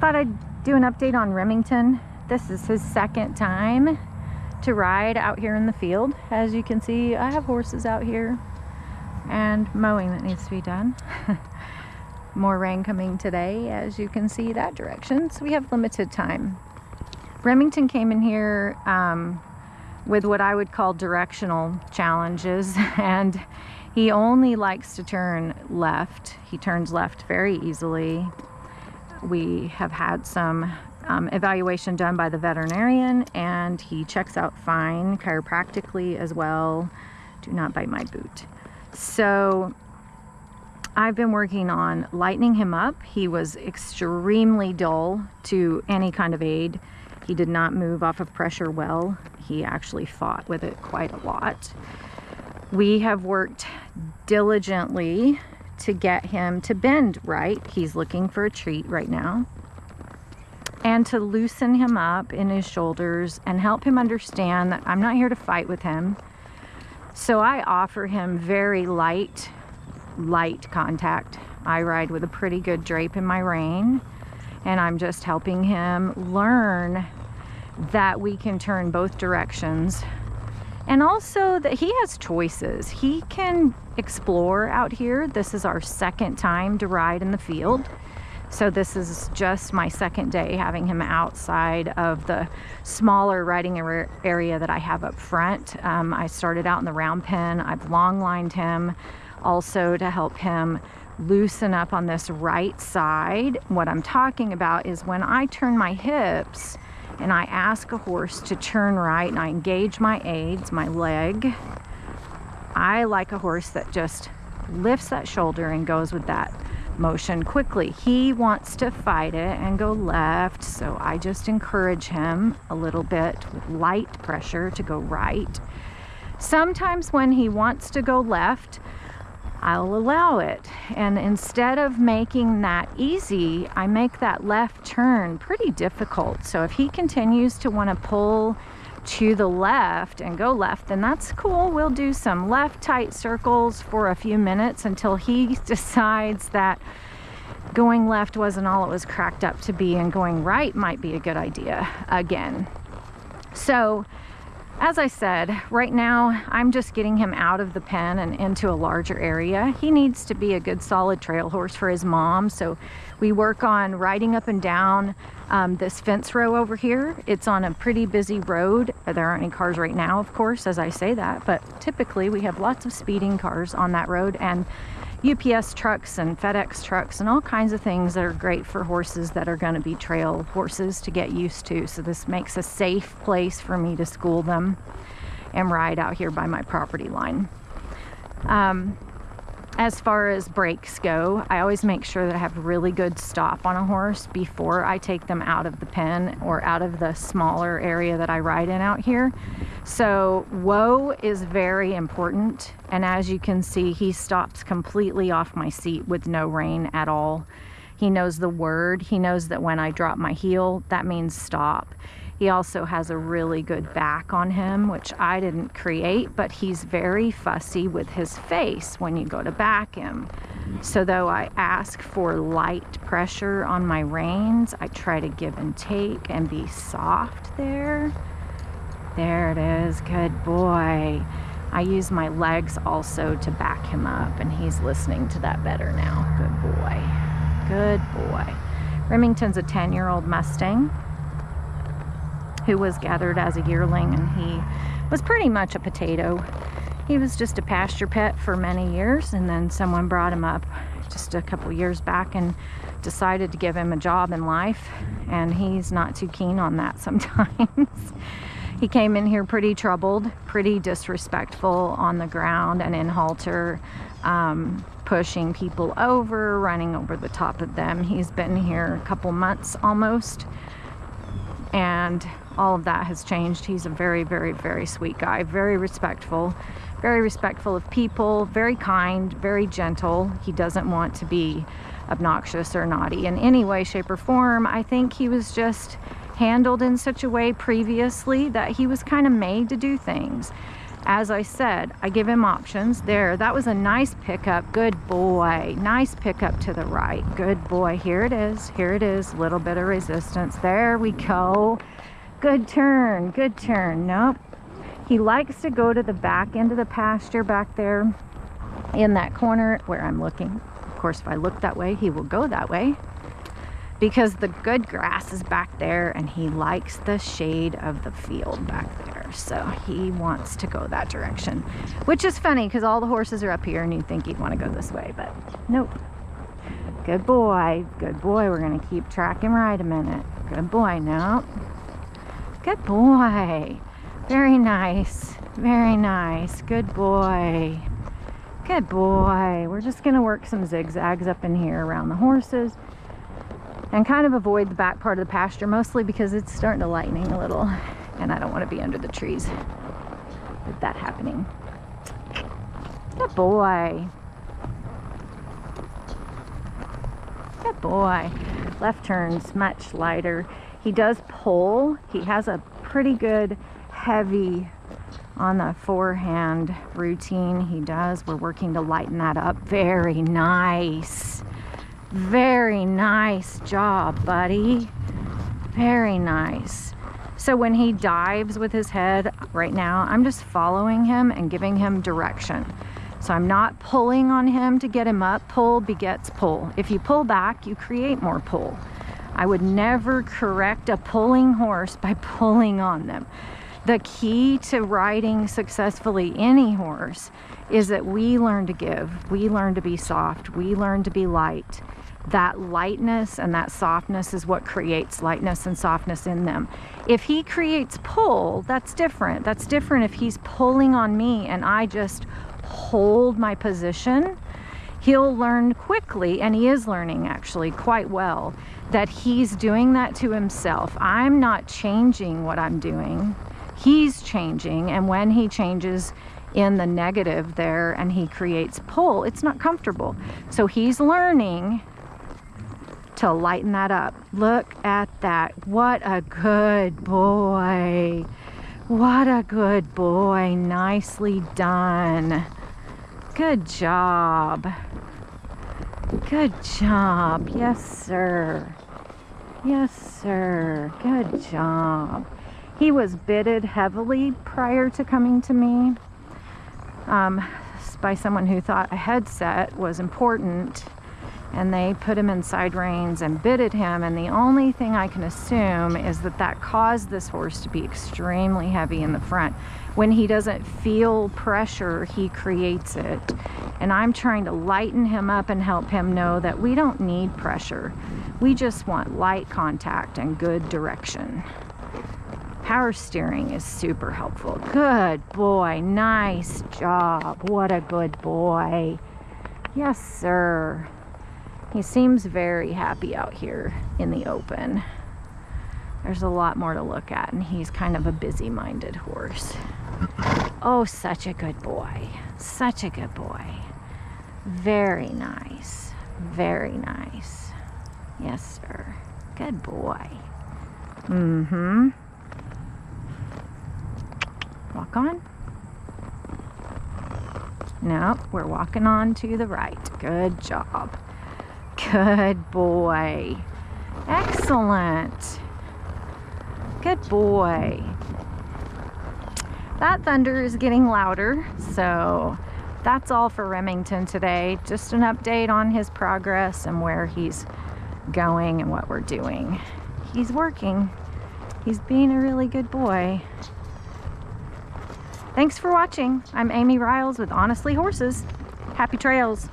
Thought I'd do an update on Remington. This is his second time to ride out here in the field. As you can see, I have horses out here and mowing that needs to be done. More rain coming today, as you can see that direction, so we have limited time. Remington came in here with what I would call directional challenges, and he only likes to turn left. He turns left very easily. We have had some evaluation done by the veterinarian, and he checks out fine chiropractically as well. Do not bite my boot. So I've been working on lightening him up. He was extremely dull to any kind of aid. He did not move off of pressure well. He actually fought with it quite a lot. We have worked diligently to get him to bend right. He's looking for a treat right now. And to loosen him up in his shoulders and help him understand that I'm not here to fight with him. So I offer him very light contact. I ride with a pretty good drape in my rein, and I'm just helping him learn that we can turn both directions, and also that he has choices. He can explore out here. This is our second time to ride in the field, so this is just my second day having him outside of the smaller riding area that I have up front. I started out in the round pen. I've long lined him also to help him loosen up on this right side. What I'm talking about is when I turn my hips and I ask a horse to turn right and I engage my aids, my leg, I like a horse that just lifts that shoulder and goes with that motion quickly. He wants to fight it and go left, so I just encourage him a little bit with light pressure to go right. Sometimes when he wants to go left, I'll allow it, and instead of making that easy, I make that left turn pretty difficult. So if he continues to want to pull to the left and go left, then that's cool. We'll do some left tight circles for a few minutes until he decides that going left wasn't all it was cracked up to be, and going right might be a good idea again. So as I said, right now I'm just getting him out of the pen and into a larger area. He needs to be a good solid trail horse for his mom, so we work on riding up and down this fence row over here. It's on a pretty busy road. There aren't any cars right now, of course, as I say that, but typically we have lots of speeding cars on that road, and UPS trucks and FedEx trucks and all kinds of things that are great for horses that are going to be trail horses to get used to. So this makes a safe place for me to school them and ride out here by my property line. As far as brakes go, I always make sure that I have really good stop on a horse before I take them out of the pen or out of the smaller area that I ride in out here. So whoa is very important, and as you can see, he stops completely off my seat with no rein at all. He knows the word. He knows that when I drop my heel, that means stop. He also has a really good back on him, which I didn't create, but he's very fussy with his face when you go to back him. So though I ask for light pressure on my reins, I try to give and take and be soft there. There it is, good boy. I use my legs also to back him up, and he's listening to that better now. Good boy, good boy. Remington's a 10-year-old Mustang who was gathered as a yearling, and he was pretty much a potato. He was just a pasture pet for many years, and then someone brought him up just a couple years back and decided to give him a job in life, and he's not too keen on that sometimes. He came in here pretty troubled, pretty disrespectful on the ground and in halter, pushing people over, running over the top of them. He's been here a couple months almost, and all of that has changed. He's a very, very, very sweet guy, very respectful of people, very kind, very gentle. He doesn't want to be obnoxious or naughty in any way, shape, or form. I think he was just handled in such a way previously that he was kind of made to do things. As I said, I give him options. There, that was a nice pickup. Good boy. Nice pickup to the right. Good boy. Here it is. Here it is. Little bit of resistance. There we go. Good turn. Good turn. Nope. He likes to go to the back end of the pasture back there in that corner where I'm looking. Of course, if I look that way, he will go that way, because the good grass is back there and he likes the shade of the field back there. So he wants to go that direction, which is funny because all the horses are up here and you think he'd want to go this way, but nope. Good boy. Good boy. We're going to keep tracking right a minute. Good boy. No. Good boy. Very nice. Very nice. Good boy. Good boy. We're just going to work some zigzags up in here around the horses and kind of avoid the back part of the pasture, mostly because it's starting to lightning a little and I don't want to be under the trees with that happening. Good boy. Good boy. Left turn's much lighter. He does pull. He has a pretty good heavy on the forehand routine. He does. We're working to lighten that up. Very nice. Very nice job, buddy. Very nice. So when he dives with his head right now, I'm just following him and giving him direction. So I'm not pulling on him to get him up. Pull begets pull. If you pull back, you create more pull. I would never correct a pulling horse by pulling on them. The key to riding successfully any horse is that we learn to give. We learn to be soft. We learn to be light. That lightness and that softness is what creates lightness and softness in them. If he creates pull, that's different. That's different if he's pulling on me and I just hold my position. He'll learn quickly, and he is learning actually quite well, that he's doing that to himself. I'm not changing what I'm doing. He's changing, and when he changes in the negative there and he creates pull, it's not comfortable. So he's learning to lighten that up. Look at that. What a good boy. What a good boy. Nicely done. Good job. Good job. Yes, sir. Yes, sir. Good job. He was bitted heavily prior to coming to me by someone who thought a headset was important, and they put him in side reins and bitted him, and the only thing I can assume is that that caused this horse to be extremely heavy in the front. When he doesn't feel pressure, he creates it, and I'm trying to lighten him up and help him know that we don't need pressure. We just want light contact and good direction. Power steering is super helpful. Good boy. Nice job. What a good boy. Yes, sir. He seems very happy out here in the open. There's a lot more to look at, and he's kind of a busy-minded horse. Oh, such a good boy. Such a good boy. Very nice. Very nice. Yes, sir. Good boy. Mm-hmm. Walk on. No, we're walking on to the right. Good job. Good boy. Excellent. Good boy. That thunder is getting louder, so that's all for Remington today. Just an update on his progress and where he's going and what we're doing. He's working. He's being a really good boy. Thanks for watching. I'm Amy Riles with Honestly Horses. Happy trails.